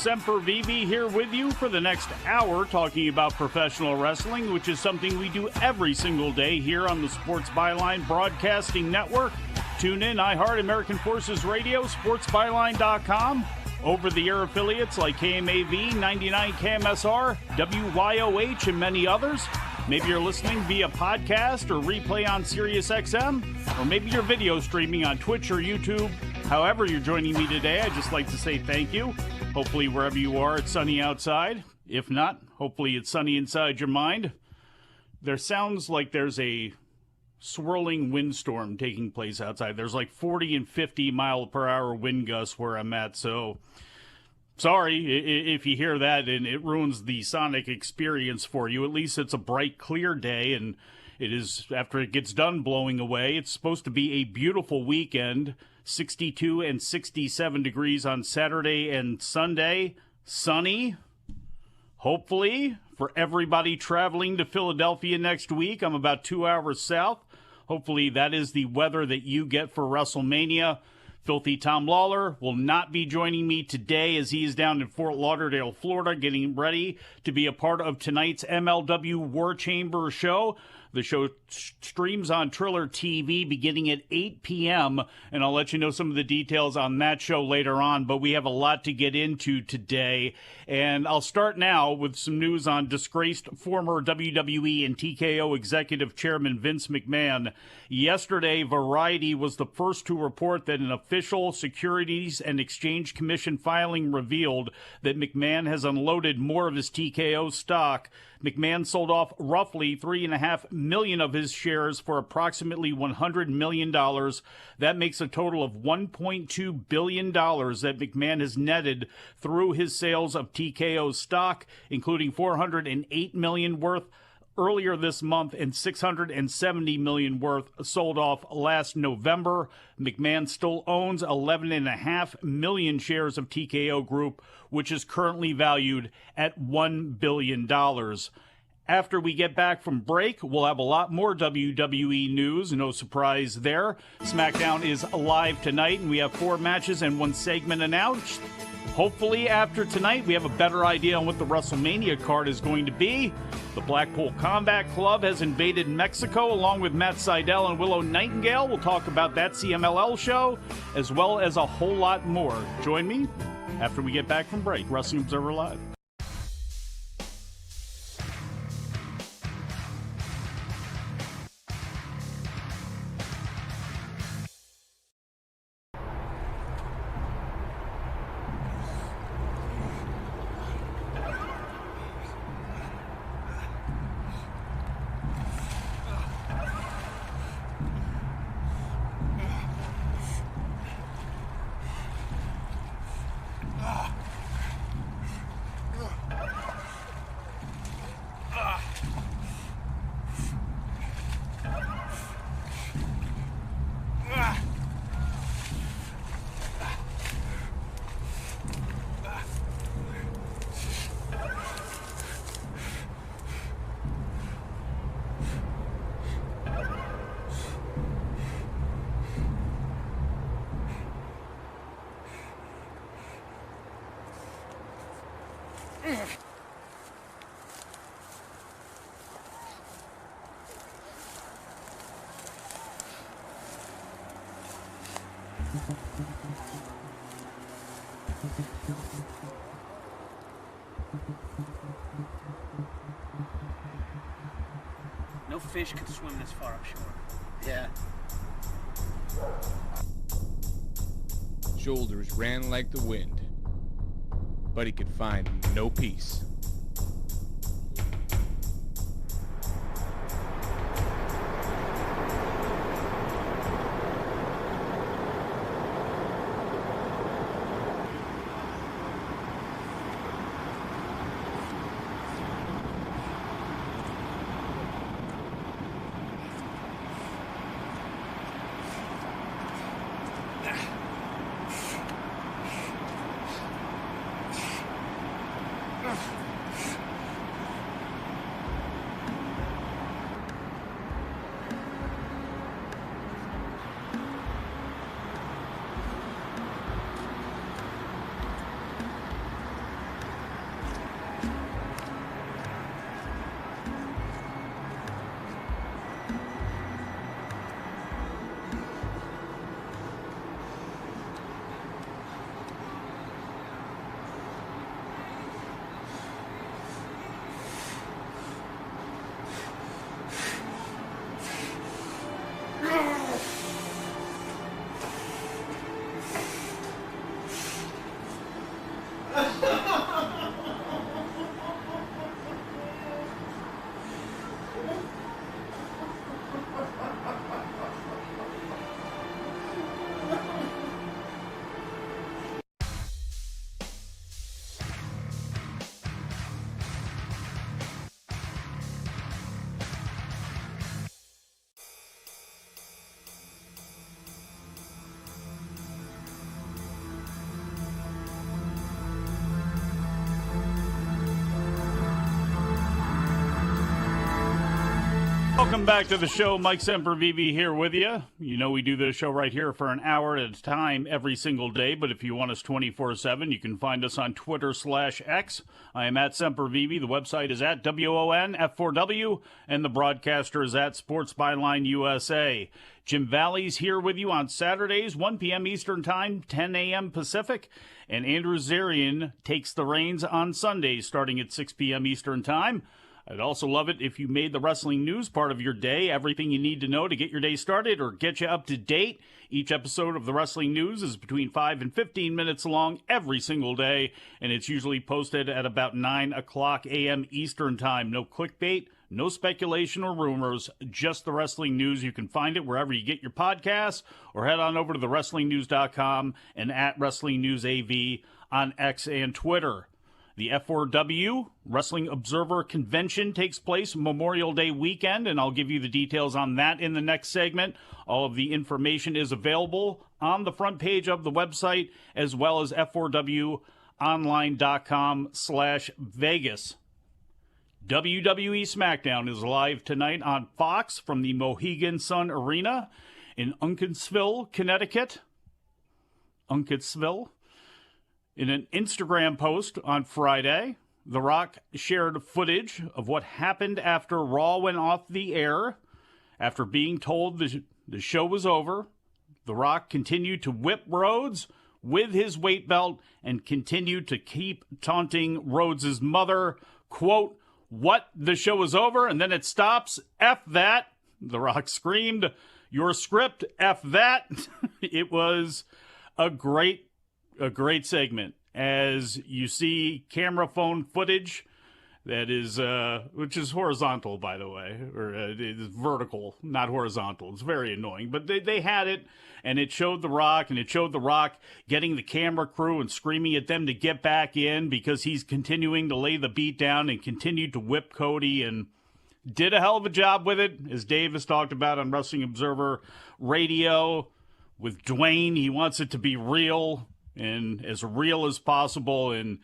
Sempervive here with you for the next hour talking about professional wrestling, which is something we do every single day here on the Sports Byline Broadcasting Network. Tune in, iHeart, American Forces Radio, sportsbyline.com, over-the-air affiliates like KMAV, 99 KMSR, WYOH, and many others. Maybe you're listening via podcast or replay on SiriusXM, or maybe you're video streaming on Twitch or YouTube. However you're joining me today, I'd just like to say thank you. Hopefully wherever you are, it's sunny outside. If not, hopefully it's sunny inside your mind. There sounds like there's a swirling windstorm taking place outside. There's like 40 and 50 mile per hour wind gusts where I'm at, so sorry if you hear that and it ruins the sonic experience for you. At least it's a bright, clear day, and it is, after it gets done blowing away, it's supposed to be a beautiful weekend. 62 and 67 degrees on Saturday and Sunday. Sunny, hopefully, for everybody traveling to Philadelphia next week. I'm about 2 hours south. Hopefully that is the weather that you get for WrestleMania. Filthy Tom Lawler will not be joining me today as he is down in Fort Lauderdale, Florida, getting ready to be a part of tonight's MLW War Chamber show. The show streams on Triller TV beginning at 8 p.m., and I'll let you know some of the details on that show later on, but we have a lot to get into today. And I'll start now with some news on disgraced former WWE and TKO Executive Chairman Vince McMahon. Yesterday, Variety was the first to report that an official Securities and Exchange Commission filing revealed that McMahon has unloaded more of his TKO stock. McMahon sold off roughly 3.5 million of his shares for approximately $100 million. That makes a total of $1.2 billion that McMahon has netted through his sales of TKO stock, including $408 million worth earlier this month and $670 million worth sold off last November. McMahon still owns 11.5 million shares of TKO Group, which is currently valued at $1 billion. After we get back from break, we'll have a lot more WWE news. No surprise there. SmackDown is live tonight, and we have 4 matches and 1 segment announced. Hopefully, after tonight, we have a better idea on what the WrestleMania card is going to be. The Blackpool Combat Club has invaded Mexico along with Matt Sydal and Willow Nightingale. We'll talk about that CMLL show, as well as a whole lot more. Join me after we get back from break. Wrestling Observer Live. No fish could swim this far upshore. Yeah. Shoulders ran like the wind, but he could find no peace. Welcome back to the show. Mike Sempervive here with you. You know we do this show right here for an hour at a time every single day, but if you want us 24/7, you can find us on Twitter/X. I am at Sempervive. The website is at WONF4W, and the broadcaster is at Sports Byline USA. Jim Valley's here with you on Saturdays, 1 p.m. Eastern Time, 10 a.m. Pacific, and Andrew Zarian takes the reins on Sundays starting at 6 p.m. Eastern Time. I'd also love it if you made the wrestling news part of your day, everything you need to know to get your day started or get you up to date. Each episode of the wrestling news is between 5 and 15 minutes long every single day, and it's usually posted at about 9 o'clock a.m. Eastern Time. No clickbait, no speculation or rumors, just the wrestling news. You can find it wherever you get your podcasts, or head on over to thewrestlingnews.com and at WrestlingNewsAV on X and Twitter. The F4W Wrestling Observer Convention takes place Memorial Day weekend, and I'll give you the details on that in the next segment. All of the information is available on the front page of the website, as well as f4wonline.com/Vegas. WWE SmackDown is live tonight on Fox from the Mohegan Sun Arena in Uncasville, Connecticut. In an Instagram post on Friday, The Rock shared footage of what happened after Raw went off the air. After being told the show was over, The Rock continued to whip Rhodes with his weight belt and continued to keep taunting Rhodes' mother, quote, "What? The show is over and then it stops? F that." The Rock screamed, "Your script, F that." It was a great segment, as you see camera phone footage that is, which is horizontal, by the way, or it is vertical, not horizontal. It's very annoying, but they had it, and it showed The Rock, getting the camera crew and screaming at them to get back in because he's continuing to lay the beat down and continued to whip Cody, and did a hell of a job with it, as Dave has talked about on Wrestling Observer Radio. With Dwayne, he wants it to be real, and as real as possible, and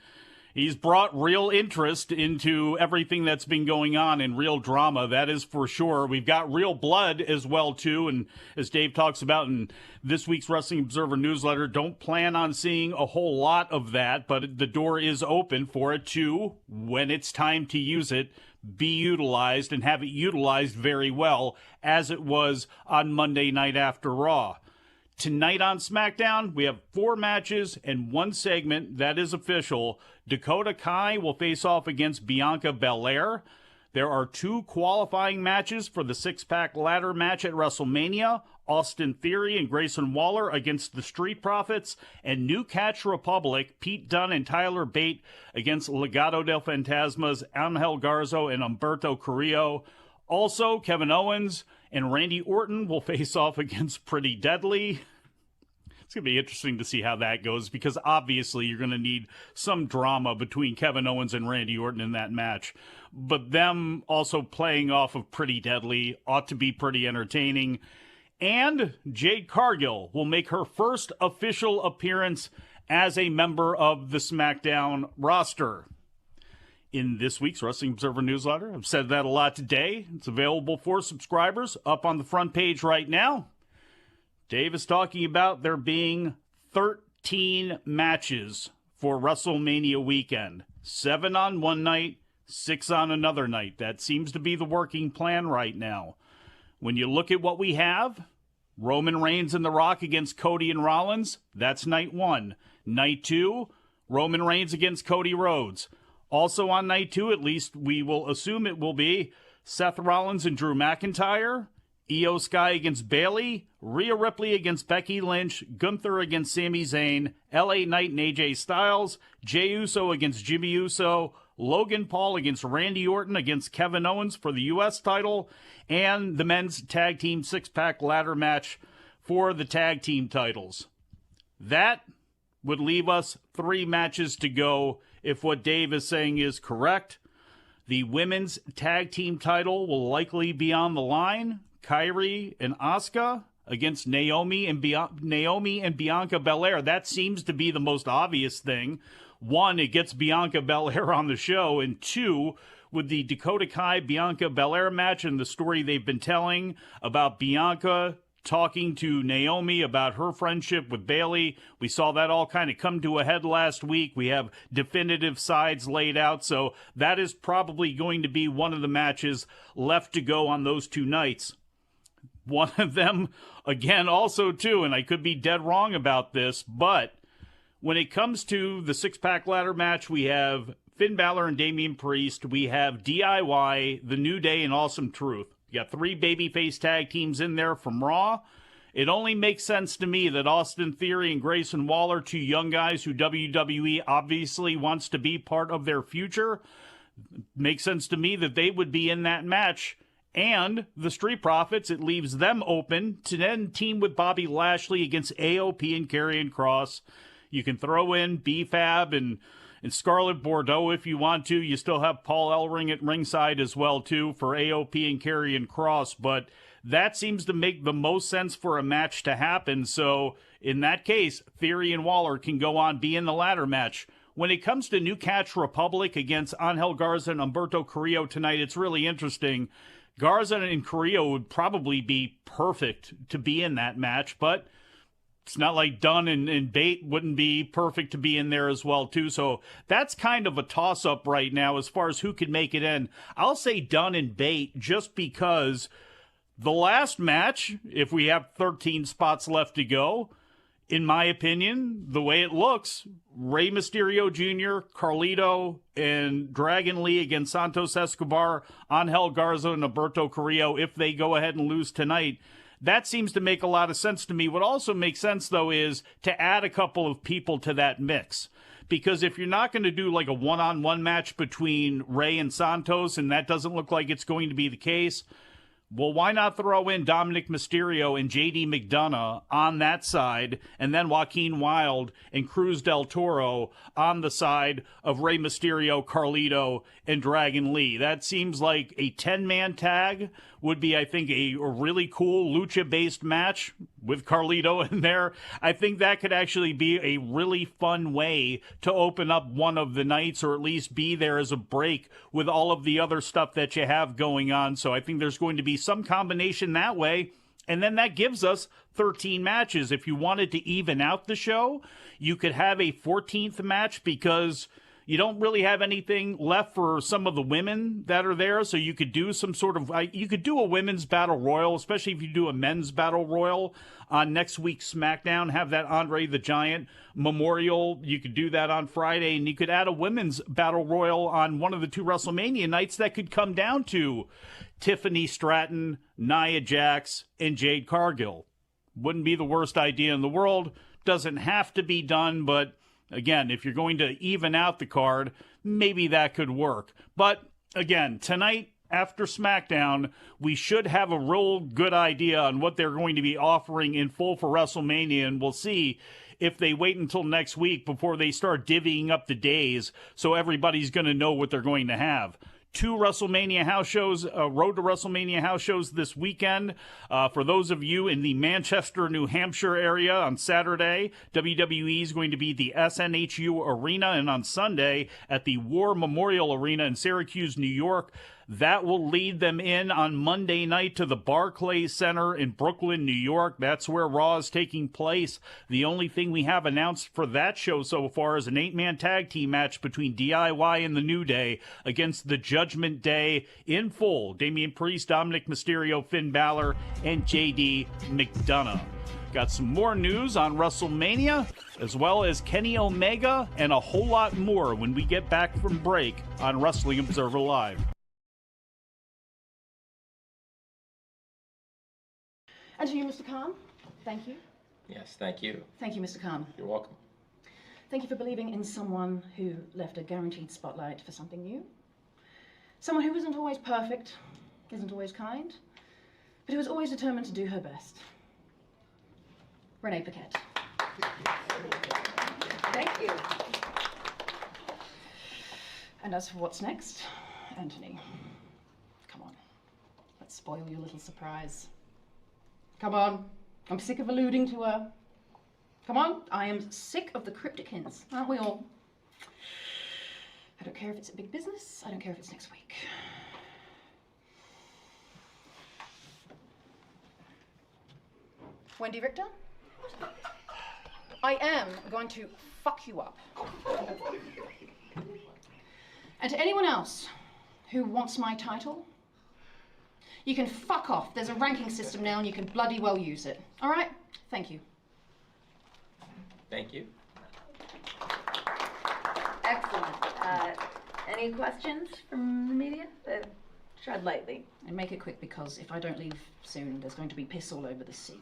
he's brought real interest into everything that's been going on, and real drama, that is for sure. We've got real blood as well, too, and as Dave talks about in this week's Wrestling Observer newsletter, don't plan on seeing a whole lot of that, but the door is open for it to, when it's time to use it, be utilized, and have it utilized very well, as it was on Monday night after Raw. Tonight on SmackDown, we have 4 matches and 1 segment that is official. Dakota Kai will face off against Bianca Belair. There are 2 qualifying matches for the 6-pack ladder match at WrestleMania. Austin Theory and Grayson Waller against the Street Profits, and New Catch Republic, Pete Dunne and Tyler Bate against Legado del Fantasmas, Angel Garza and Humberto Carrillo. Also, Kevin Owens and Randy Orton will face off against Pretty Deadly. It's going to be interesting to see how that goes, because obviously you're going to need some drama between Kevin Owens and Randy Orton in that match. But them also playing off of Pretty Deadly ought to be pretty entertaining. And Jade Cargill will make her first official appearance as a member of the SmackDown roster. In this week's Wrestling Observer newsletter, I've said that a lot today. It's available for subscribers up on the front page right now. Dave is talking about there being 13 matches for WrestleMania weekend. 7 on one night, 6 on another night. That seems to be the working plan right now. When you look at what we have, Roman Reigns and The Rock against Cody and Rollins, that's night 1. Night 2, Roman Reigns against Cody Rhodes. Also on night 2, at least we will assume it will be, Seth Rollins and Drew McIntyre, Io Sky against Bayley, Rhea Ripley against Becky Lynch, Gunther against Sami Zayn, LA Knight and AJ Styles, Jey Uso against Jimmy Uso, Logan Paul against Randy Orton against Kevin Owens for the U.S. title, and the men's tag team 6-pack ladder match for the tag team titles. That would leave us 3 matches to go if what Dave is saying is correct. The women's tag team title will likely be on the line. Kairi and Asuka against Naomi and Bianca Belair. That seems to be the most obvious thing. 1, it gets Bianca Belair on the show, and 2, with the Dakota Kai Bianca Belair match and the story they've been telling about Bianca talking to Naomi about her friendship with Bayley. We saw that all kind of come to a head last week. We have definitive sides laid out, so that is probably going to be one of the matches left to go on those 2 nights. One of them, again, also too, and I could be dead wrong about this, but when it comes to the 6-pack ladder match, we have Finn Balor and Damian Priest. We have DIY, The New Day, and Awesome Truth. You got 3 babyface tag teams in there from Raw. It only makes sense to me that Austin Theory and Grayson Waller, 2 young guys who WWE obviously wants to be part of their future, makes sense to me that they would be in that match. And the Street Profits, it leaves them open to then team with Bobby Lashley against AOP and Karrion Kross. You can throw in B-Fab and Scarlett Bordeaux if you want to. You still have Paul Ellering at ringside as well, too, for AOP and Karrion Kross. But that seems to make the most sense for a match to happen. So in that case, Theory and Waller can go on, be in the ladder match. When it comes to New Catch Republic against Angel Garza and Humberto Carrillo tonight, it's really interesting. Garza and Carrillo would probably be perfect to be in that match, but it's not like Dunn and Bate wouldn't be perfect to be in there as well, too. So that's kind of a toss-up right now as far as who can make it in. I'll say Dunn and Bate just because the last match, if we have 13 spots left to go, in my opinion, the way it looks, Rey Mysterio Jr., Carlito, and Dragon Lee against Santos Escobar, Angel Garza, and Humberto Carrillo, if they go ahead and lose tonight, that seems to make a lot of sense to me. What also makes sense, though, is to add a couple of people to that mix. Because if you're not going to do like a one-on-one match between Rey and Santos, and that doesn't look like it's going to be the case, well, why not throw in Dominic Mysterio and JD McDonough on that side, and then Joaquin Wilde and Cruz del Toro on the side of Rey Mysterio, Carlito, and Dragon Lee? That seems like a 10-man tag would be, I think, a really cool lucha-based match with Carlito in there. I think that could actually be a really fun way to open up one of the nights, or at least be there as a break with all of the other stuff that you have going on. So I think there's going to be some combination that way. And then that gives us 13 matches. If you wanted to even out the show, you could have a 14th match because you don't really have anything left for some of the women that are there. So you could do some sort of, you could do a women's battle royal, especially if you do a men's battle royal on next week's SmackDown, have that Andre the Giant memorial. You could do that on Friday, and you could add a women's battle royal on one of the 2 WrestleMania nights that could come down to Tiffany Stratton, Nia Jax, and Jade Cargill. Wouldn't be the worst idea in the world. Doesn't have to be done, but again, if you're going to even out the card, maybe that could work. But again, tonight after SmackDown, we should have a real good idea on what they're going to be offering in full for WrestleMania, and we'll see if they wait until next week before they start divvying up the days so everybody's going to know what they're going to have. 2 WrestleMania house shows, Road to WrestleMania house shows this weekend. For those of you in the Manchester, New Hampshire area on Saturday, WWE is going to be at the SNHU Arena, and on Sunday at the War Memorial Arena in Syracuse, New York. That will lead them in on Monday night to the Barclays Center in Brooklyn, New York. That's where Raw is taking place. The only thing we have announced for that show so far is an 8-man tag team match between DIY and the New Day against the Judgment Day in full. Damian Priest, Dominic Mysterio, Finn Balor, and JD McDonough. Got some more news on WrestleMania, as well as Kenny Omega, and a whole lot more when we get back from break on Wrestling Observer Live. And to you, Mr. Khan, thank you. Yes, thank you. Thank you, Mr. Khan. You're welcome. Thank you for believing in someone who left a guaranteed spotlight for something new. Someone who isn't always perfect, isn't always kind, but who is always determined to do her best. Renee Paquette. Thank you. And as for what's next, Anthony, come on, let's spoil your little surprise. Come on, I'm sick of alluding to her. Come on, I am sick of the cryptic hints, aren't we all? I don't care if it's a big business. I don't care if it's next week. Wendy Richter, I am going to fuck you up. And to anyone else who wants my title, you can fuck off. There's a ranking system now and you can bloody well use it. All right? Thank you. Thank you. Excellent. Any questions from the media? Tread lightly. And make it quick because if I don't leave soon, there's going to be piss all over the seat.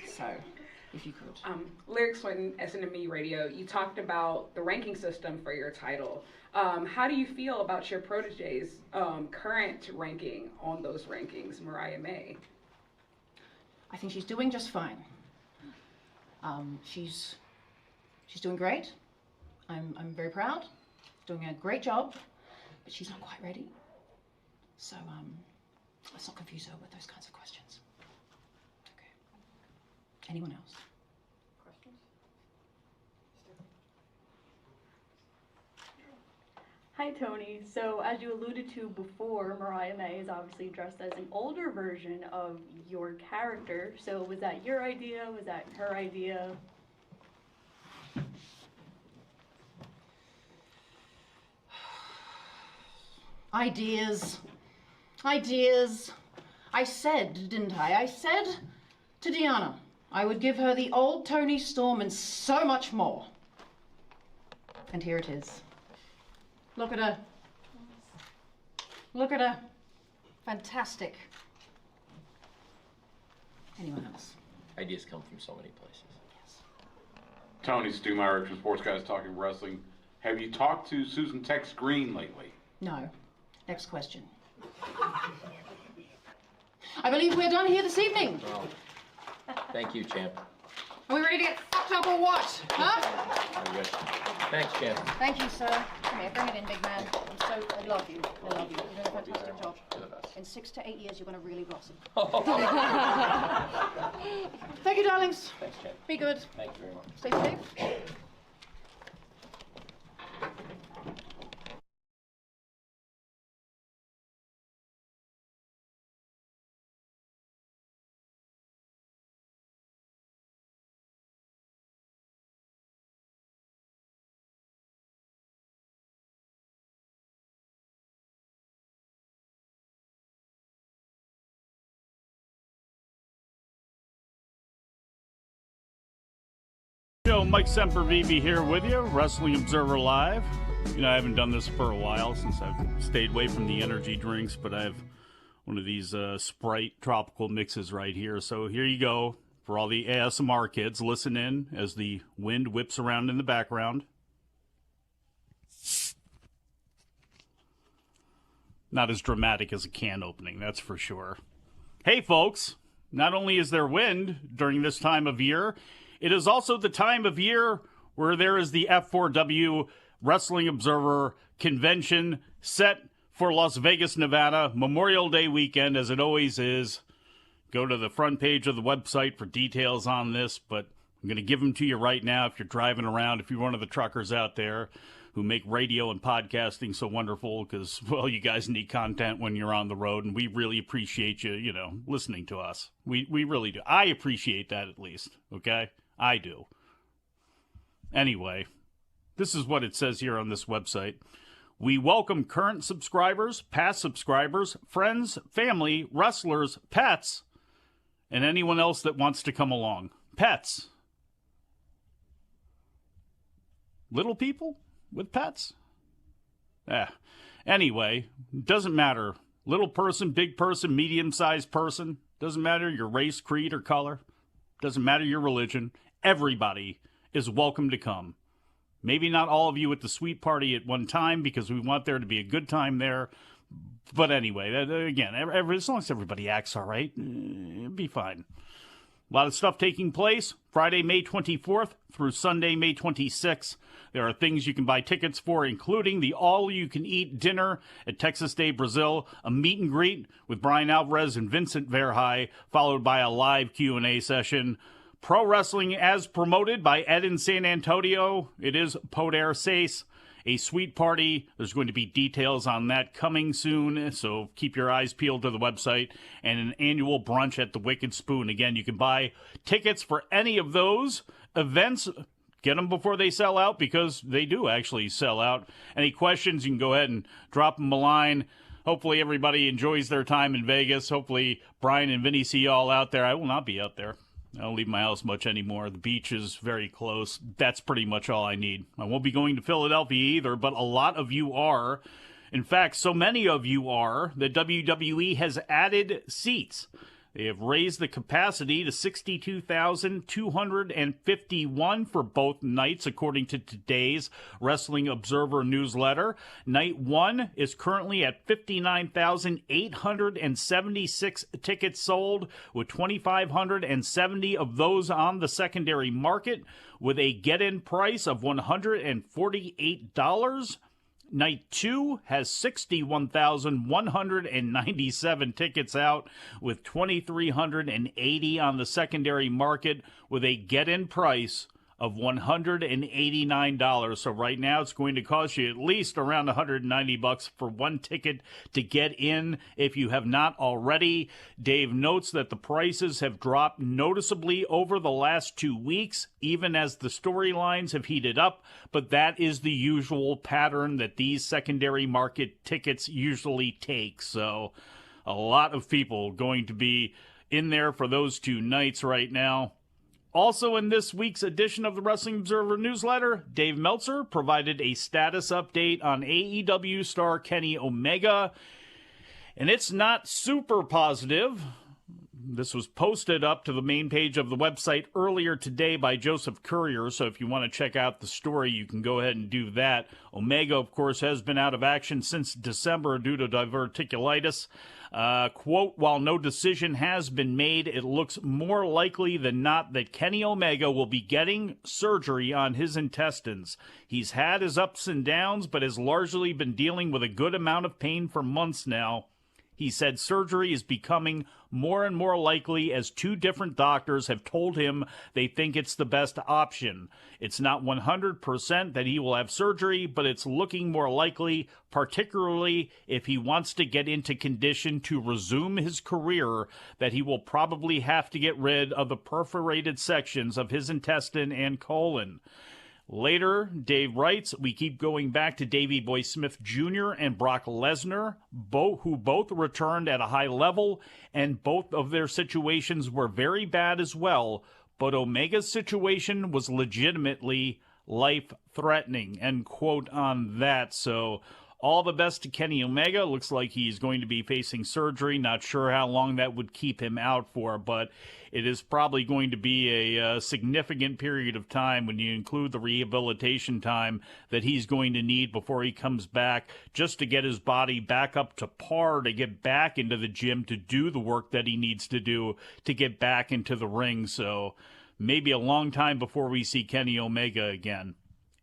So, if you could. Lyric Swinton, SNME Radio, you talked about the ranking system for your title. How do you feel about your protege's current ranking on those rankings, Mariah May? I think she's doing just fine. She's doing great. I'm very proud. Doing a great job, but she's not quite ready. So let's not confuse her with those kinds of questions. Okay. Anyone else? Questions? Hi, Tony. So, as you alluded to before, Mariah May is obviously dressed as an older version of your character. So, was that your idea? Was that her idea? Ideas. I said, didn't I? I said to Deanna I would give her the old Tony Storm and so much more. And here it is. Look at her. Look at her. Fantastic. Anyone else? Ideas come from so many places. Yes. Tony Stumeyer from Sports Guys Talking Wrestling. Have you talked to Susan Tex Green lately? No. Next question. I believe we're done here this evening. Well, thank you, champ. Are we ready to get fucked up or what? Huh? I wish. Thanks, champ. Thank you, sir. Come here, bring it in, big man. I love you. I love you. You're doing a fantastic job. You're the best. In 6 to 8 years, you're going to really blossom. Thank you, darlings. Thanks, champ. Be good. Thank you very much. Stay safe. Mike Sempervive here with you, Wrestling Observer Live. You know, I haven't done this for a while since I've stayed away from the energy drinks, but I have one of these Sprite tropical mixes right here. So here you go for all the ASMR kids. Listen in as the wind whips around in the background. Not as dramatic as a can opening, that's for sure. Hey, folks, not only is there wind during this time of year, it is also the time of year where there is the F4W Wrestling Observer Convention set for Las Vegas, Nevada, Memorial Day weekend, as it always is. Go to the front page of the website for details on this, but I'm going to give them to you right now if you're driving around, if you're one of the truckers out there who make radio and podcasting so wonderful because, well, you guys need content when you're on the road, and we really appreciate you, you know, listening to us. We really do. I appreciate that at least, okay? I do. Anyway, this is what it says here on this website. We welcome current subscribers, past subscribers, friends, family, wrestlers, pets, and anyone else that wants to come along. Pets. Little people with pets? Anyway, doesn't matter. Little person, big person, medium-sized person. Doesn't matter your race, creed, or color. Doesn't matter your religion. Everybody is welcome to come. Maybe not all of you at the sweet party at one time because we want there to be a good time there. But anyway, again, as long as everybody acts all right, it'll be fine. A lot of stuff taking place Friday, May 24th through Sunday, May 26th. There are things you can buy tickets for, including the all-you-can-eat dinner at Texas Day Brazil, a meet and greet with Bryan Alvarez and Vincent Verhey, followed by a live Q&A session. Pro wrestling as promoted by Ed in San Antonio. It is Poder Seis. a suite party. There's going to be details on that coming soon, so keep your eyes peeled to the website. And an annual brunch at the Wicked Spoon. Again, you can buy tickets for any of those events. Get them before they sell out, because they do actually sell out. Any questions, you can go ahead and drop them a line. Hopefully everybody enjoys their time in Vegas. Hopefully Brian and Vinny see you all out there. I will not be out there. I don't leave my house much anymore. The beach is very close. That's pretty much all I need. I won't be going to Philadelphia either, but a lot of you are. In fact, so many of you are that WWE has added seats. They have raised the capacity to 62,251 for both nights, according to today's Wrestling Observer newsletter. Night 1 is currently at 59,876 tickets sold, with 2,570 of those on the secondary market, with a get-in price of $148. Night 2 has 61,197 tickets out, with 2,380 on the secondary market, with a get-in price of $189. So right now it's going to cost you at least around $190 for one ticket to get in if you have not already. Dave notes that the prices have dropped noticeably over the last 2 weeks, even as the storylines have heated up, but that is the usual pattern that these secondary market tickets usually take. So a lot of people going to be in there for those 2 nights right now. Also in this week's edition of the Wrestling Observer newsletter, Dave Meltzer provided a status update on AEW star Kenny Omega, and it's not super positive. This was posted up to the main page of the website earlier today by Joseph Courier, so if you want to check out the story, you can go ahead and do that. Omega, of course, has been out of action since December due to diverticulitis. Quote, while no decision has been made, it looks more likely than not that Kenny Omega will be getting surgery on his intestines. He's had his ups and downs, but has largely been dealing with a good amount of pain for months now. He said surgery is becoming more and more likely as 2 different doctors have told him they think it's the best option. It's not 100% that he will have surgery, but it's looking more likely, particularly if he wants to get into condition to resume his career, that he will probably have to get rid of the perforated sections of his intestine and colon. Later, Dave writes, we keep going back to Davey Boy Smith Jr. and Brock Lesnar, who both returned at a high level, and both of their situations were very bad as well, but Omega's situation was legitimately life-threatening, end quote on that. So all the best to Kenny Omega. Looks like he's going to be facing surgery. Not sure how long that would keep him out for, but it is probably going to be a significant period of time when you include the rehabilitation time that he's going to need before he comes back, just to get his body back up to par, to get back into the gym, to do the work that he needs to do to get back into the ring. So maybe a long time before we see Kenny Omega again.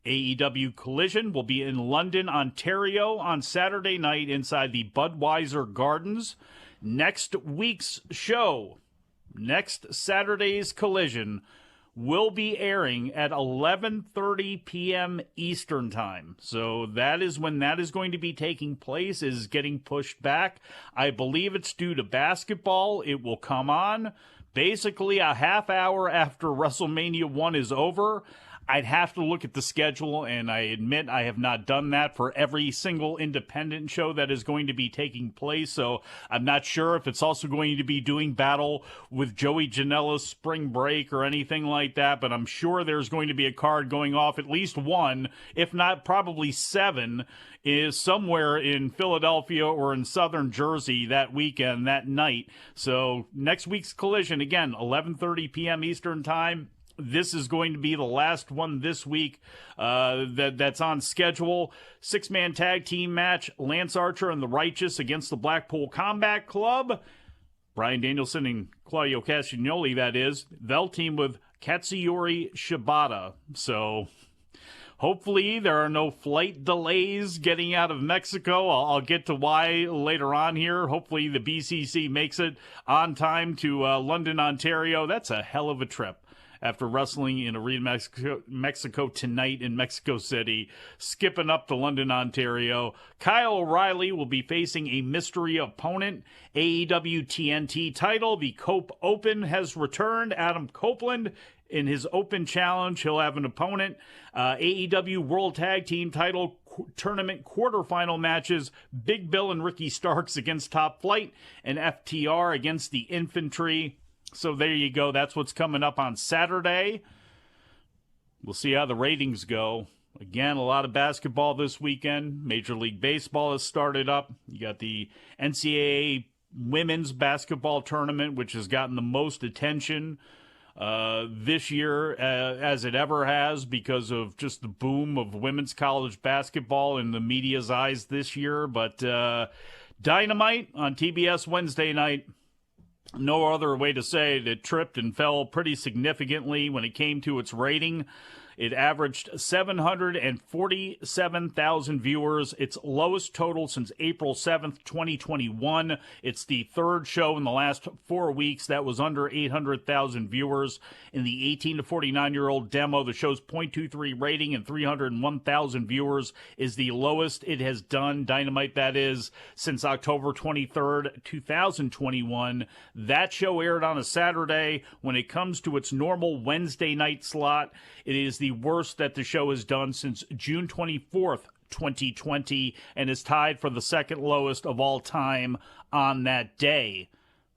AEW Collision will be in London, Ontario on Saturday night inside the Budweiser Gardens. Next week's show, next Saturday's Collision, will be airing at 11:30 p.m. Eastern Time. So that is when that is going to be taking place, is getting pushed back. I believe it's due to basketball. It will come on basically a half hour after WrestleMania 1 is over. I'd have to look at the schedule, and I admit I have not done that for every single independent show that is going to be taking place, so I'm not sure if it's also going to be doing battle with Joey Janela's Spring Break or anything like that, but I'm sure there's going to be a card going off, at least one, if not probably 7, is somewhere in Philadelphia or in southern Jersey that weekend, that night. So next week's Collision, again, 11:30 p.m. Eastern Time. This is going to be the last one this week that's on schedule. 6-man tag team match, Lance Archer and the Righteous against the Blackpool Combat Club. Bryan Danielson and Claudio Castagnoli, that is. They'll team with Katsuyori Shibata. So hopefully there are no flight delays getting out of Mexico. I'll get to why later on here. Hopefully the BCC makes it on time to London, Ontario. That's a hell of a trip. after wrestling in Arena, Mexico tonight in Mexico City. Skipping up to London, Ontario, Kyle O'Reilly will be facing a mystery opponent. AEW TNT title, the Cope Open, has returned. Adam Copeland in his open challenge, he'll have an opponent. AEW World Tag Team title tournament quarterfinal matches, Big Bill and Ricky Starks against Top Flight, and FTR against the Infantry. So there you go. That's what's coming up on Saturday. We'll see how the ratings go. Again, a lot of basketball this weekend. Major League Baseball has started up. You got the NCAA Women's Basketball Tournament, which has gotten the most attention this year as it ever has because of just the boom of women's college basketball in the media's eyes this year. But Dynamite on TBS Wednesday night, no other way to say it, it tripped and fell pretty significantly when it came to its rating. It averaged 747,000 viewers, its lowest total since April 7th, 2021. It's the third show in the last 4 weeks that was under 800,000 viewers. In the 18 to 49-year-old demo, the show's .23 rating and 301,000 viewers is the lowest it has done, Dynamite that is, since October 23rd, 2021. That show aired on a Saturday. When it comes to its normal Wednesday night slot, it is the worst that the show has done since June 24th, 2020, and is tied for the second lowest of all time on that day.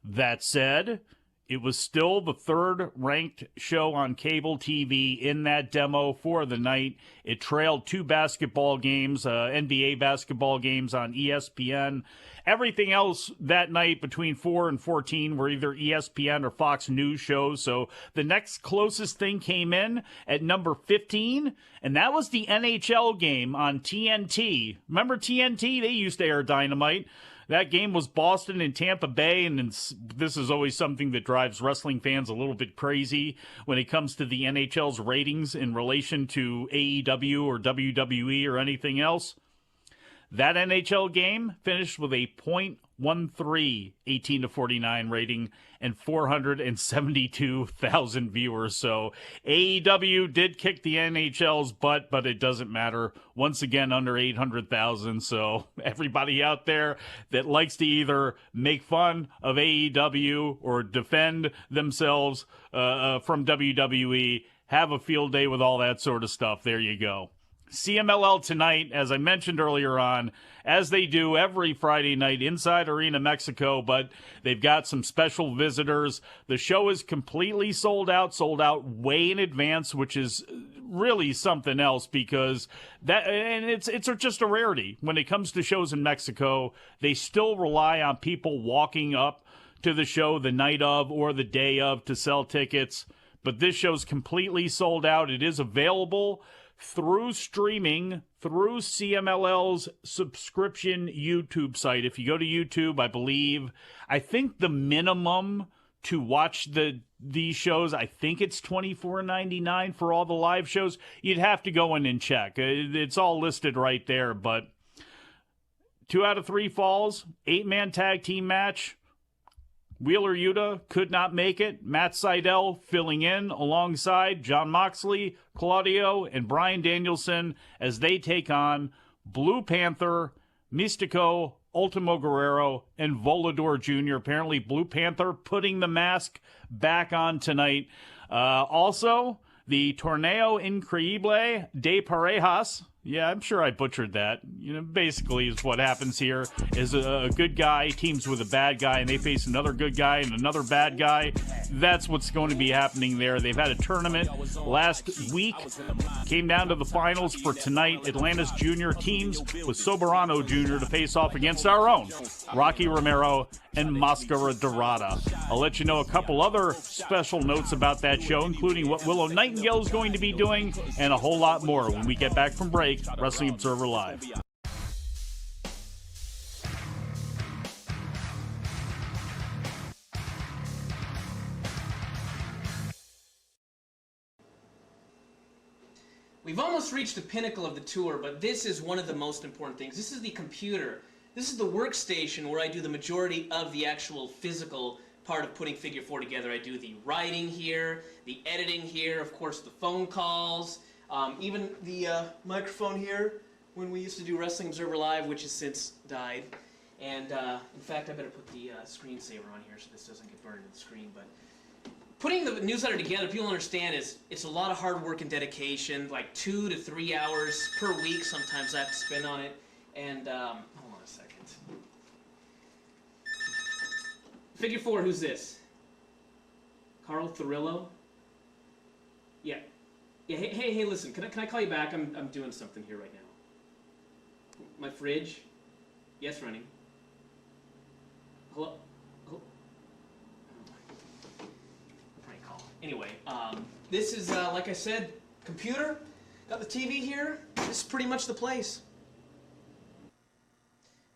That said, it was still the third-ranked show on cable TV in that demo for the night. It trailed two basketball games, NBA basketball games on ESPN. Everything else that night between 4 and 14 were either ESPN or Fox News shows. So the next closest thing came in at number 15, and that was the NHL game on TNT. Remember TNT? They used to air Dynamite. That game was Boston and Tampa Bay, and this is always something that drives wrestling fans a little bit crazy when it comes to the NHL's ratings in relation to AEW or WWE or anything else. That NHL game finished with a .13 18 to 49 rating and 472,000 viewers. So AEW did kick the NHL's butt, but it doesn't matter. Once again, under 800,000. So everybody out there that likes to either make fun of AEW or defend themselves from WWE, have a field day with all that sort of stuff. There you go. CMLL tonight, as I mentioned earlier on, as they do every Friday night inside Arena Mexico, but they've got some special visitors. The show is completely sold out way in advance, which is really something else because it's just a rarity. When it comes to shows in Mexico, they still rely on people walking up to the show the night of or the day of to sell tickets. But this show's completely sold out. It is available through streaming, through CMLL's subscription YouTube site. If you go to YouTube, I think the minimum to watch these shows, I think it's $24.99 for all the live shows. You'd have to go in and check. It's all listed right there, but 2 out of 3 falls, 8-man tag team match. Wheeler Yuta could not make it. Matt Sydal filling in alongside Jon Moxley, Claudio, and Bryan Danielson as they take on Blue Panther, Mystico, Ultimo Guerrero, and Volador Jr. Apparently Blue Panther putting the mask back on tonight. Also, the Torneo Increíble de Parejas. Yeah, I'm sure I butchered that. Basically is what happens here is a good guy teams with a bad guy and they face another good guy and another bad guy. That's what's going to be happening there. They've had a tournament last week. Came down to the finals for tonight. Atlantis Junior teams with Soberano Jr. to face off against our own Rocky Romero and Mascara Dorada. I'll let you know a couple other special notes about that show, including what Willow Nightingale is going to be doing and a whole lot more when we get back from break. Wrestling Observer Live. We've almost reached the pinnacle of the tour, but this is one of the most important things. This is the computer. This is the workstation where I do the majority of the actual physical part of putting Figure 4 together. I do the writing here, the editing here, of course the phone calls, even the microphone here when we used to do Wrestling Observer Live, which has since died. And in fact, I better put the screensaver on here so this doesn't get burned into the screen. But putting the newsletter together, people understand, it's a lot of hard work and dedication, like 2 to 3 hours per week sometimes I have to spend on it. And hold on a second. Figure 4, who's this? Carl Thorillo? Yeah. Yeah, hey, listen, can I call you back? I'm doing something here right now. My fridge? Yes, running. Hello? Prank call. Anyway, this is, like I said, computer. Got the TV here. This is pretty much the place.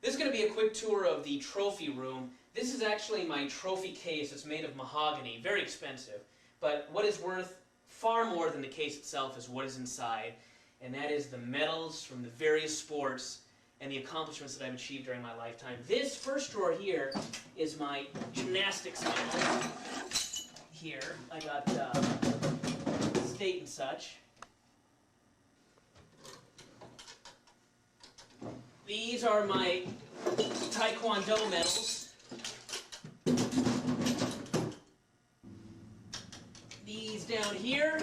This is going to be a quick tour of the trophy room. This is actually my trophy case. It's made of mahogany, very expensive. But what is worth far more than the case itself is what is inside, and that is the medals from the various sports and the accomplishments that I've achieved during my lifetime. This first drawer here is my gymnastics medal. Here, I got state and such. These are my Taekwondo medals. These down here,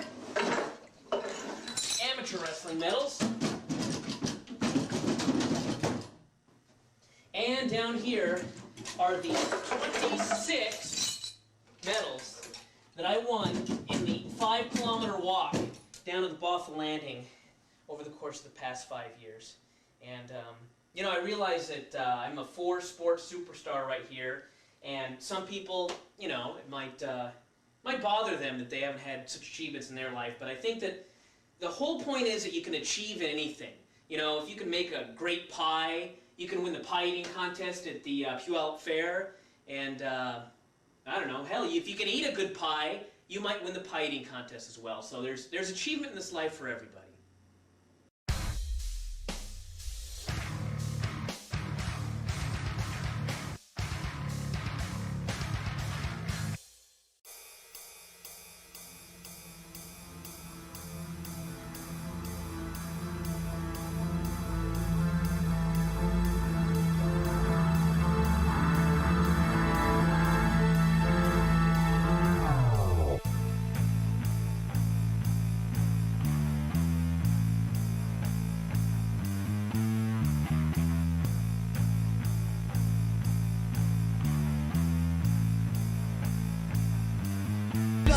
amateur wrestling medals. And down here are the 26 medals that I won in the 5-kilometer walk down to the Bothell Landing over the course of the past 5 years. And, you know, I realize that I'm a 4-sport superstar right here, and some people, you know, it might bother them that they haven't had such achievements in their life, but I think that the whole point is that you can achieve anything. You know, if you can make a great pie, you can win the pie eating contest at the Puyallup Fair, and I don't know, hell, if you can eat a good pie, you might win the pie eating contest as well. So there's achievement in this life for everybody.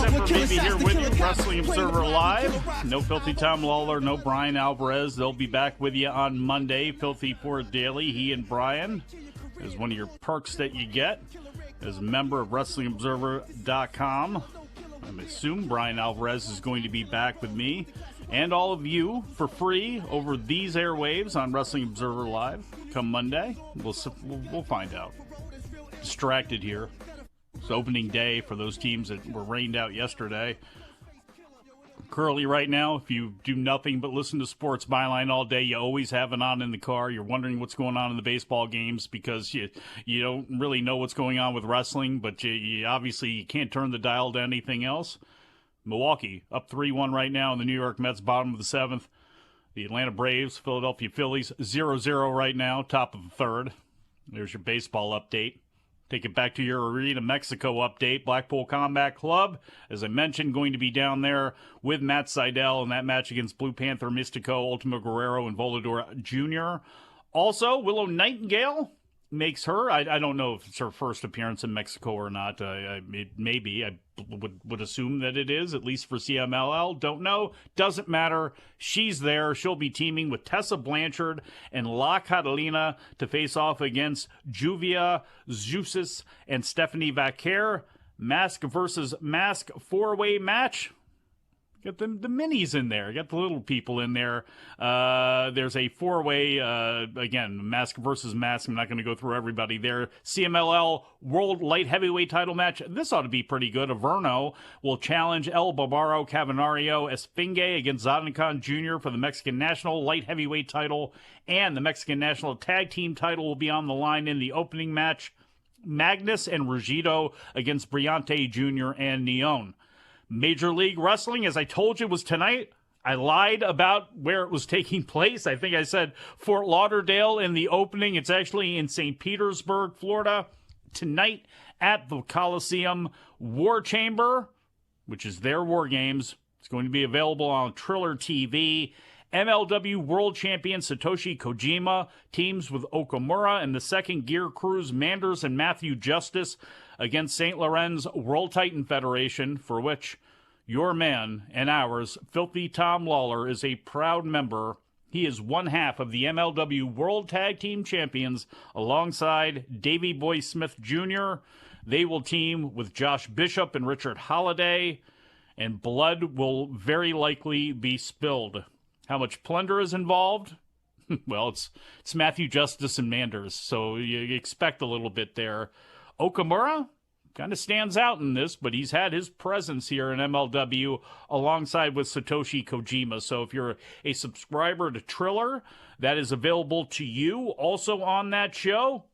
Sempervive here with you, Wrestling Observer Live. No Filthy Tom Lawler, no Bryan Alvarez. They'll be back with you on Monday. Filthy for Daily, he and Bryan, is one of your perks that you get as a member of WrestlingObserver.com. I assume Bryan Alvarez is going to be back with me and all of you for free over these airwaves on Wrestling Observer Live come Monday. We'll find out. Distracted here. It's opening day for those teams that were rained out yesterday. Currently right now, if you do nothing but listen to Sports Byline all day, you always have it on in the car. You're wondering what's going on in the baseball games because you don't really know what's going on with wrestling, but you obviously you can't turn the dial to anything else. Milwaukee up 3-1 right now in the New York Mets, bottom of the 7th. The Atlanta Braves, Philadelphia Phillies, 0-0 right now, top of the 3rd. There's your baseball update. Take it back to your Arena Mexico update. Blackpool Combat Club, as I mentioned, going to be down there with Matt Seidel in that match against Blue Panther Mystico, Ultimo Guerrero, and Volador Jr. Also, Willow Nightingale makes her, I don't know if it's her first appearance in Mexico or not. It may be. I would assume that it is, at least for CMLL. Don't know. Doesn't matter. She's there. She'll be teaming with Tessa Blanchard and La Catalina to face off against Juvia Zeusis and Stephanie Vaquer. Mask versus mask 4-way match. Got the minis in there. Got the little people in there. There's a 4-way, again, mask versus mask. I'm not going to go through everybody there. CMLL World Light Heavyweight title match. This ought to be pretty good. Averno will challenge El Barbaro Cavanario Esfinge against Zadakan Jr. for the Mexican National Light Heavyweight title. And the Mexican National Tag Team title will be on the line in the opening match. Magnus and Ruggiero against Briante Jr. and Neon. Major League Wrestling, as I told you, was tonight. I lied about where it was taking place. I think I said Fort Lauderdale in the opening. It's actually in St. Petersburg, Florida. Tonight at the Coliseum, War Chamber, which is their War Games. It's going to be available on Triller TV. MLW World Champion Satoshi Kojima teams with Okamura and the Second Gear Crew's Manders and Matthew Justice against St. Laurent's World Titan Federation, for which your man and ours, Filthy Tom Lawler, is a proud member. He is one half of the MLW World Tag Team Champions alongside Davey Boy Smith Jr. They will team with Josh Bishop and Richard Holliday, and blood will very likely be spilled. How much plunder is involved? Well, it's Matthew Justice and Manders, so you expect a little bit there. Okamura kind of stands out in this, but he's had his presence here in MLW alongside with Satoshi Kojima. So if you're a subscriber to Triller, that is available to you. Also on that show,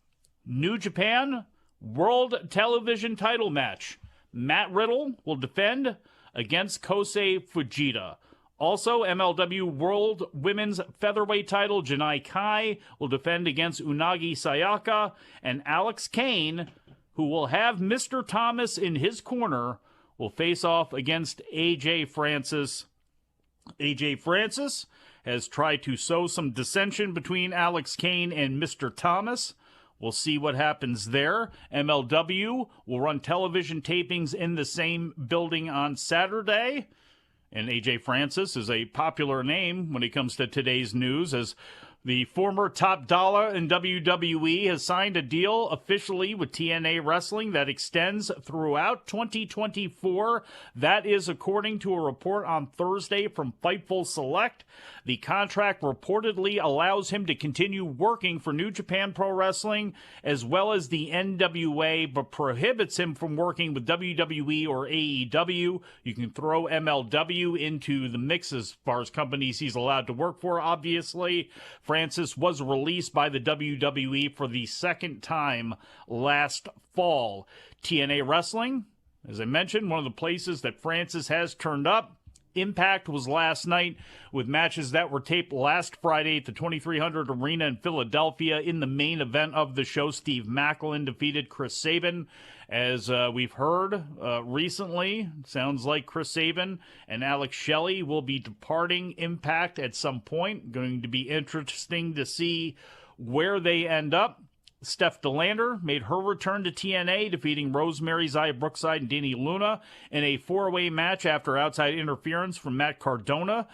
New Japan World Television Title Match. Matt Riddle will defend against Kosei Fujita. Also, MLW World Women's Featherweight title, Janai Kai will defend against Unagi Sayaka, and Alex Kane, who will have Mr. Thomas in his corner, will face off against AJ Francis. AJ Francis has tried to sow some dissension between Alex Kane and Mr. Thomas. We'll see what happens there. MLW will run television tapings in the same building on Saturday. And AJ Francis is a popular name when it comes to today's news, as the former top dollar in WWE has signed a deal officially with TNA Wrestling that extends throughout 2024. That is according to a report on Thursday from Fightful Select. The contract reportedly allows him to continue working for New Japan Pro Wrestling as well as the NWA, but prohibits him from working with WWE or AEW. You can throw MLW into the mix as far as companies he's allowed to work for, obviously. Francis was released by the WWE for the second time last fall. TNA Wrestling, as I mentioned, one of the places that Francis has turned up. Impact was last night with matches that were taped last Friday at the 2300 Arena in Philadelphia. In the main event of the show, Steve Macklin defeated Chris Sabin. As we've heard recently, sounds like Chris Sabin and Alex Shelley will be departing Impact at some point. Going to be interesting to see where they end up. Steph DeLander made her return to TNA, defeating Rosemary Zaya Brookside and Danny Luna in a four-way match after outside interference from Matt Cardona.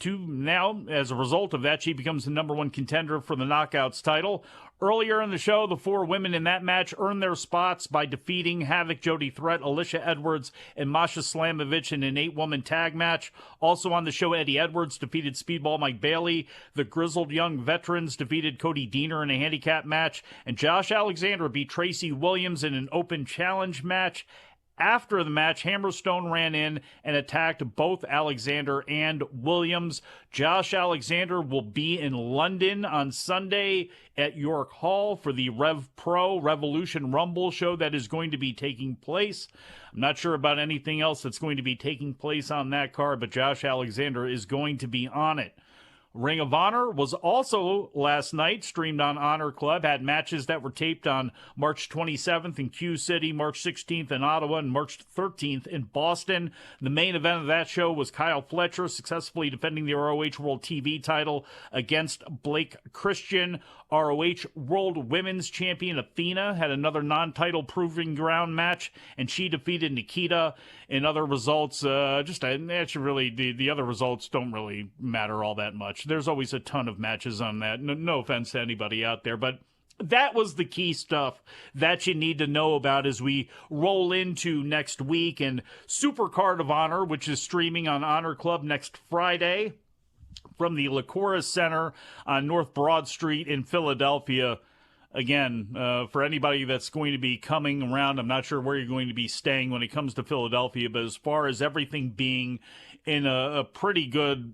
Now, as a result of that, she becomes the number one contender for the Knockouts title. Earlier in the show, the four women in that match earned their spots by defeating Havoc, Jody Threat, Alicia Edwards, and Masha Slamovich in an 8-woman tag match. Also on the show, Eddie Edwards defeated Speedball Mike Bailey. The Grizzled Young Veterans defeated Cody Deaner in a handicap match. And Josh Alexander beat Tracy Williams in an open challenge match. After the match, Hammerstone ran in and attacked both Alexander and Williams. Josh Alexander will be in London on Sunday at York Hall for the Rev Pro Revolution Rumble show that is going to be taking place. I'm not sure about anything else that's going to be taking place on that card, but Josh Alexander is going to be on it. Ring of Honor was also last night streamed on Honor Club, had matches that were taped on March 27th in Q City, March 16th in Ottawa, and March 13th in Boston. The main event of that show was Kyle Fletcher successfully defending the ROH World TV title against Blake Christian. ROH World Women's Champion Athena had another non-title proving ground match, and she defeated Nikita. In other results, the other results don't really matter all that much. There's always a ton of matches on that. No offense to anybody out there, but that was the key stuff that you need to know about as we roll into next week. And Supercard of Honor, which is streaming on Honor Club next Friday from the Licoris Center on North Broad Street in Philadelphia. Again, for anybody that's going to be coming around, I'm not sure where you're going to be staying when it comes to Philadelphia, but as far as everything being in a pretty good,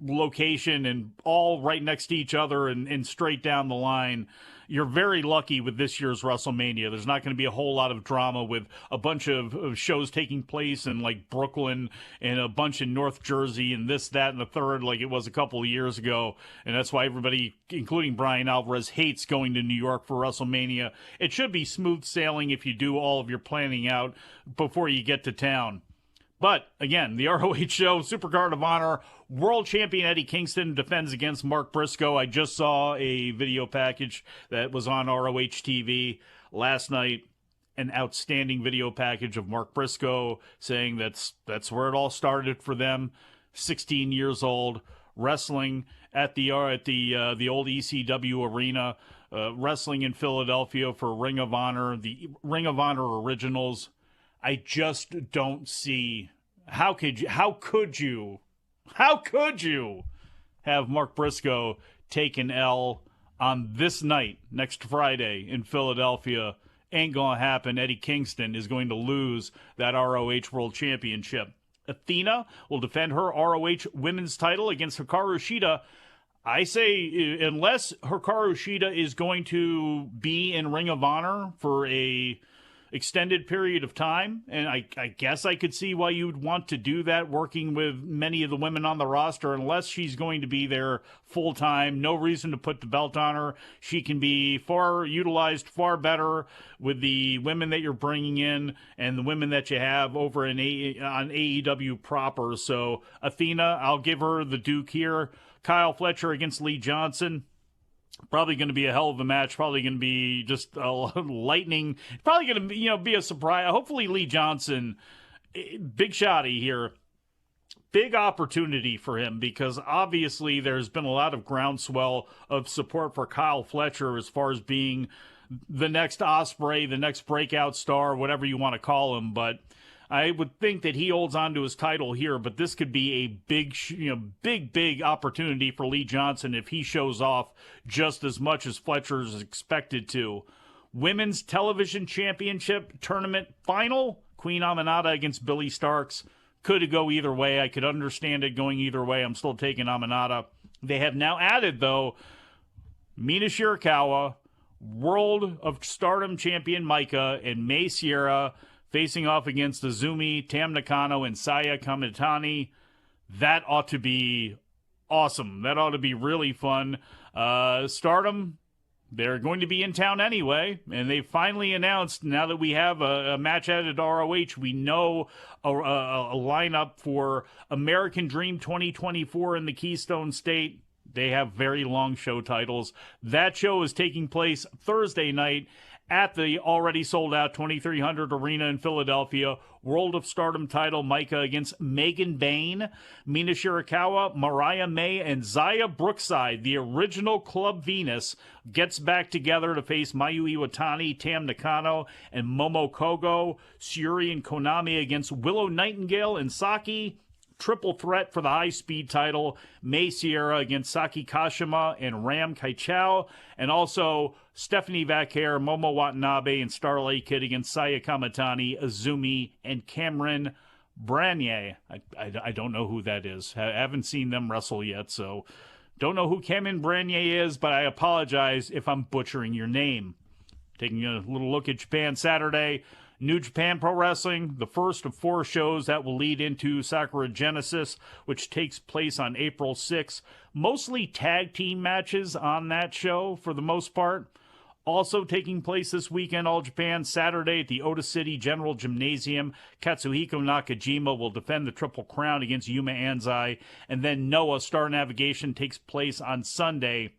location and all right next to each other and straight down the line. You're very lucky with this year's WrestleMania. There's not going to be a whole lot of drama with a bunch of shows taking place in like Brooklyn and a bunch in North Jersey and this, that, and the third like it was a couple of years ago. And that's why everybody, including Bryan Alvarez, hates going to New York for WrestleMania. It should be smooth sailing if you do all of your planning out before you get to town. But, again, the ROH show, Supercard of Honor, world champion Eddie Kingston defends against Mark Briscoe. I just saw a video package that was on ROH TV last night. An outstanding video package of Mark Briscoe saying that's where it all started for them. 16 years old, wrestling at the old ECW arena, wrestling in Philadelphia for Ring of Honor, the Ring of Honor Originals. I just don't see how could you have Mark Briscoe take an L on this night next Friday in Philadelphia. Ain't gonna happen. Eddie Kingston is going to lose that ROH World Championship. Athena will defend her ROH Women's title against Hikaru Shida. I say unless Hikaru Shida is going to be in Ring of Honor for a extended period of time, and I guess I could see why you'd want to do that working with many of the women on the roster. Unless she's going to be there full time, no reason to put the belt on her. She can be utilized far better with the women that you're bringing in and the women that you have over on AEW proper. So Athena, I'll give her the Duke here. Kyle Fletcher against Lee Johnson. Probably going to be a hell of a match. Probably going to be just a lightning. Probably going to be a surprise. Hopefully Lee Johnson, big shotty here. Big opportunity for him because obviously there's been a lot of groundswell of support for Kyle Fletcher as far as being the next Ospreay, the next breakout star, whatever you want to call him. But I would think that he holds on to his title here, but this could be a big opportunity for Lee Johnson if he shows off just as much as Fletcher is expected to. Women's Television Championship Tournament Final, Queen Aminata against Billy Starks. Could go either way. I could understand it going either way. I'm still taking Aminata. They have now added, though, Mina Shirakawa, World of Stardom champion Micah, and May Sierra facing off against Azumi, Tam Nakano, and Saya Kamitani. That ought to be awesome. That ought to be really fun. Stardom, they're going to be in town anyway, and they finally announced, now that we have a match added to ROH, we know a lineup for American Dream 2024 in the Keystone State. They have very long show titles. That show is taking place Thursday night at the already sold-out 2300 Arena in Philadelphia. World of Stardom title, Micah against Megan Bain, Mina Shirakawa, Mariah May, and Zaya Brookside, the original Club Venus, gets back together to face Mayu Iwatani, Tam Nakano, and Momo Kogo. Syuri and Konami against Willow Nightingale and Saki. Triple threat for the high-speed title, May Sierra against Saki Kashima and Ram Kaichao, and also Stephanie Vaquer, Momo Watanabe, and Starlight Kid against Saya Kamitani, Azumi, and Cameron Branier. I don't know who that is. I haven't seen them wrestle yet, so don't know who Cameron Branier is, but I apologize if I'm butchering your name. Taking a little look at Japan Saturday. New Japan Pro Wrestling, the first of 4 shows that will lead into Sakura Genesis, which takes place on April 6th. Mostly tag team matches on that show for the most part. Also taking place this weekend, All Japan Saturday at the Ota City General Gymnasium. Katsuhiko Nakajima will defend the Triple Crown against Yuma Anzai. And then Noah Star Navigation takes place on Sunday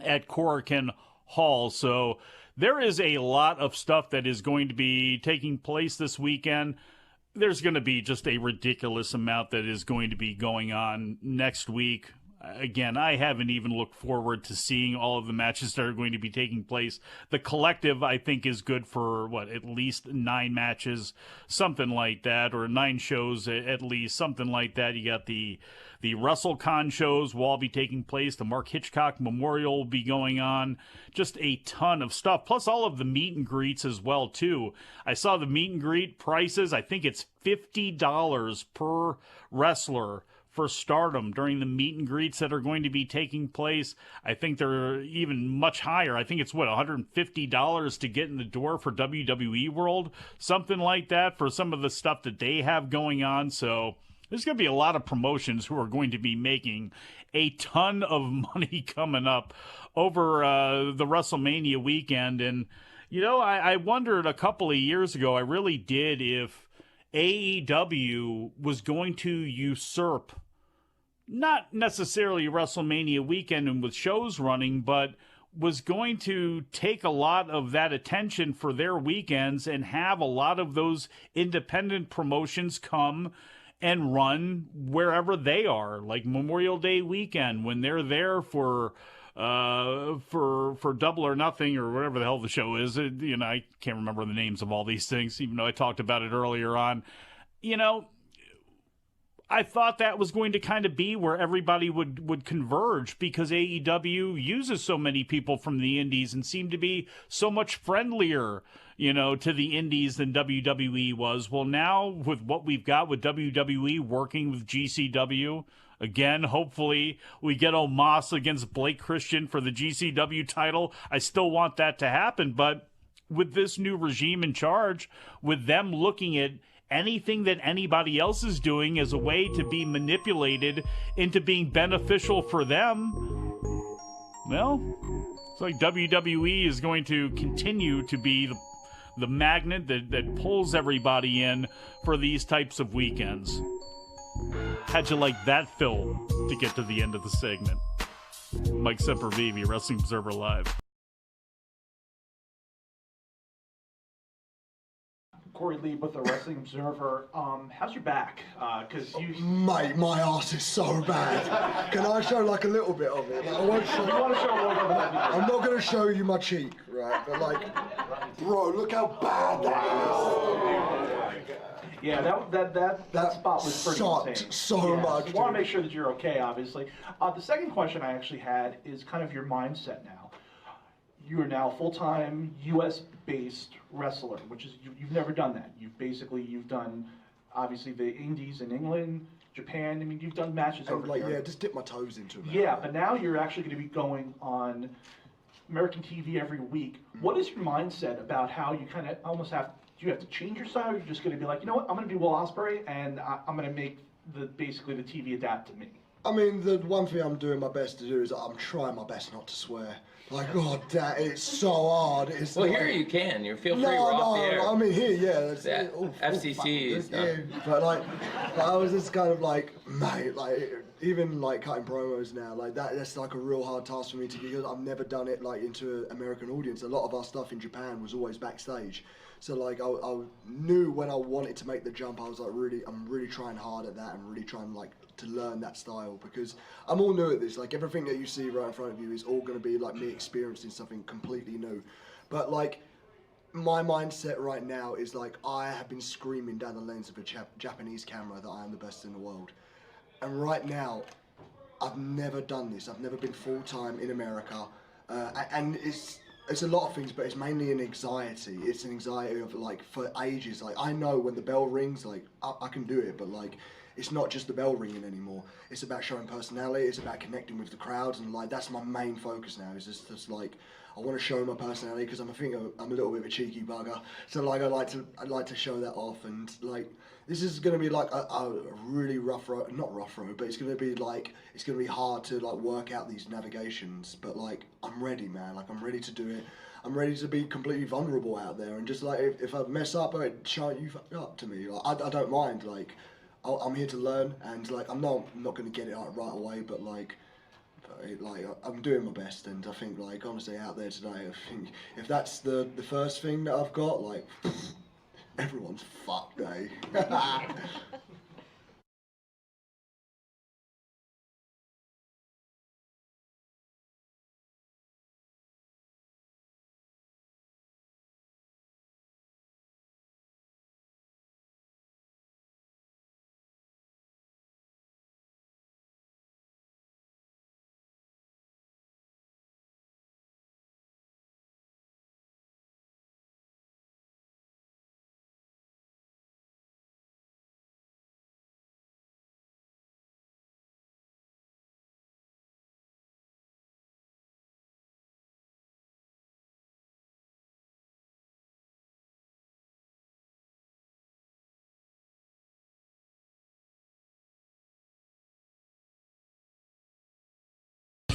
at Korakuen Hall. So there is a lot of stuff that is going to be taking place this weekend. There's going to be just a ridiculous amount that is going to be going on next week. Again, I haven't even looked forward to seeing all of the matches that are going to be taking place. The collective, I think, is good for, at least 9 matches, something like that, or 9 shows at least, something like that. You got the WrestleCon shows will all be taking place. The Mark Hitchcock Memorial will be going on. Just a ton of stuff, plus all of the meet and greets as well, too. I saw the meet and greet prices. I think it's $50 per wrestler for Stardom during the meet and greets that are going to be taking place. I think they're even much higher. I think it's $150 to get in the door for WWE World, something like that, for some of the stuff that they have going on. So there's going to be a lot of promotions who are going to be making a ton of money coming up over the WrestleMania weekend. And, you know, I wondered a couple of years ago, I really did, if AEW was going to usurp not necessarily WrestleMania weekend and with shows running, but was going to take a lot of that attention for their weekends and have a lot of those independent promotions come and run wherever they are, like Memorial Day weekend when they're there for Double or Nothing or whatever the hell the show is. You know, I can't remember the names of all these things, even though I talked about it earlier on. You know, I thought that was going to kind of be where everybody would converge, because AEW uses so many people from the indies and seemed to be so much friendlier, you know, to the indies than WWE was. Well, now with what we've got with WWE working with GCW, again, hopefully we get Omos against Blake Christian for the GCW title. I still want that to happen, but with this new regime in charge, with them looking at anything that anybody else is doing as a way to be manipulated into being beneficial for them, well, it's like WWE is going to continue to be the magnet that pulls everybody in for these types of weekends. How'd you like that, Phil, to get to the end of the segment? Mike Sempervive, Wrestling Observer Live. Corey Lee with the Wrestling Observer. How's your back? Because Mate, my ass is so bad. Can I show like a little bit of it? Like, I won't show. You want to show a little bit of that? I'm not going to show you my cheek, right? But like, bro, look how bad that is. Yeah, that spot was pretty insane. So much. I want to make sure that you're okay, obviously. The second question I actually had is kind of your mindset now. You are now a full-time U.S.-based wrestler, which is you've never done that. You've done obviously the indies in England, Japan. I mean, you've done matches over like, here. yeah, just dip my toes into it. Yeah, but now you're actually going to be going on American TV every week. What is your mindset about how you kind of almost have? Do you have to change your style? Or you're just going to be like, you know what, I'm going to be Will Ospreay, and I'm going to make basically the TV adapt to me. I mean, the one thing I'm doing my best to do is I'm trying my best not to swear. Like, God, that it's so hard. It's well, like, here you can. You feel free. We're off the air. I mean, here, yeah. That FCC is done. But like, I was just kind of like, mate, like, even like cutting promos now, like that's like a real hard task for me to do, because I've never done it like into an American audience. A lot of our stuff in Japan was always backstage. So like, I knew when I wanted to make the jump, I was like, I'm really trying hard at that and really trying like to learn that style, because I'm all new at this. Like, everything that you see right in front of you is all going to be like me experiencing something completely new. But like, my mindset right now is like, I have been screaming down the lens of a Japanese camera that I am the best in the world. And right now, I've never done this. I've never been full-time in America. And it's a lot of things, but it's mainly an anxiety. It's an anxiety of like, for ages, like, I know when the bell rings, like, I can do it, but like, it's not just the bell ringing anymore. It's about showing personality. It's about connecting with the crowds, and like, that's my main focus now. Is just like, I want to show my personality, because I'm a little bit of a cheeky bugger. So like, I'd like to show that off, and like, this is going to be like a really rough road, not rough road, but it's going to be like, it's going to be hard to like work out these navigations. But like, I'm ready, man. Like, I'm ready to do it. I'm ready to be completely vulnerable out there, and just like, if I mess up, shout you up to me. Like, I don't mind. Like, I'm here to learn, and like, I'm not going to get it right away, but like I'm doing my best. And I think, like, honestly, out there today, I think if that's the first thing that I've got, like, everyone's fucked, eh?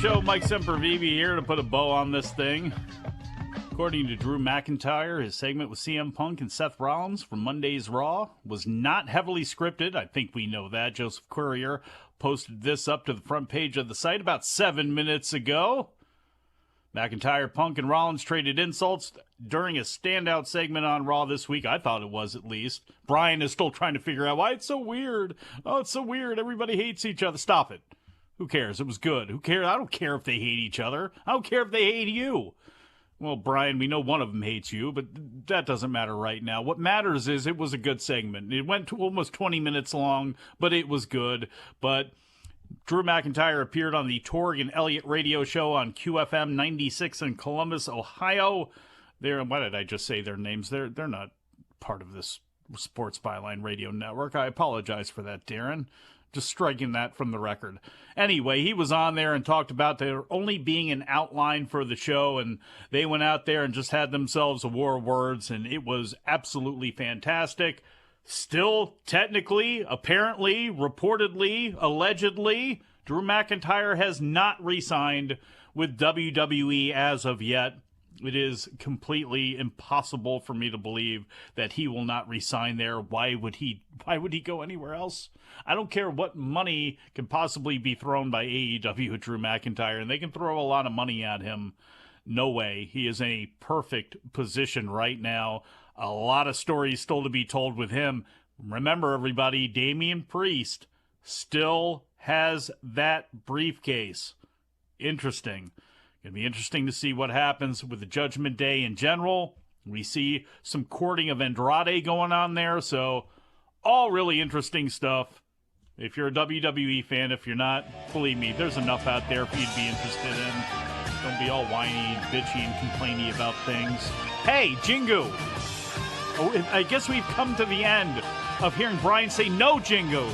Show. Mike Sempervive here to put a bow on this thing. According to Drew McIntyre, his segment with CM Punk and Seth Rollins from Monday's Raw was not heavily scripted. I think we know that. Joseph Courier posted this up to the front page of the site about 7 minutes ago. McIntyre, Punk, and Rollins traded insults during a standout segment on Raw this week. I thought it was, at least. Bryan is still trying to figure out why it's so weird. Oh, it's so weird. Everybody hates each other. Stop it. Who cares? It was good. Who cares? I don't care if they hate each other. I don't care if they hate you. Well, Bryan, we know one of them hates you, but that doesn't matter right now. What matters is it was a good segment. It went to almost 20 minutes long, but it was good. But Drew McIntyre appeared on the Torg and Elliott radio show on QFM 96 in Columbus, Ohio. Why did I just say their names? They're not part of this Sports Byline radio network. I apologize for that, Darren. Just striking that from the record. Anyway, he was on there and talked about there only being an outline for the show, and they went out there and just had themselves a war of words, and it was absolutely fantastic. Still, technically, apparently, reportedly, allegedly, Drew McIntyre has not re-signed with WWE as of yet. It is completely impossible for me to believe that he will not re-sign there. Why would he go anywhere else? I don't care what money can possibly be thrown by AEW at Drew McIntyre, and they can throw a lot of money at him. No way. He is in a perfect position right now. A lot of stories still to be told with him. Remember, everybody, Damian Priest still has that briefcase. Interesting. Going to be interesting to see what happens with the Judgment Day in general. We see some courting of Andrade going on there, so all really interesting stuff. If you're a WWE fan, if you're not, believe me, there's enough out there for you to be interested in. Don't be all whiny and bitchy and complainy about things. Hey, Jingu! Oh, I guess we've come to the end of hearing Bryan say no, Jingu.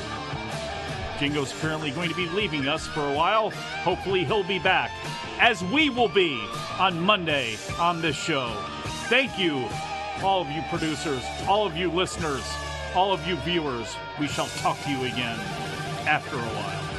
Jingo's apparently going to be leaving us for a while. Hopefully he'll be back, as we will be on Monday on this show. Thank you, all of you producers, all of you listeners, all of you viewers. We shall talk to you again after a while.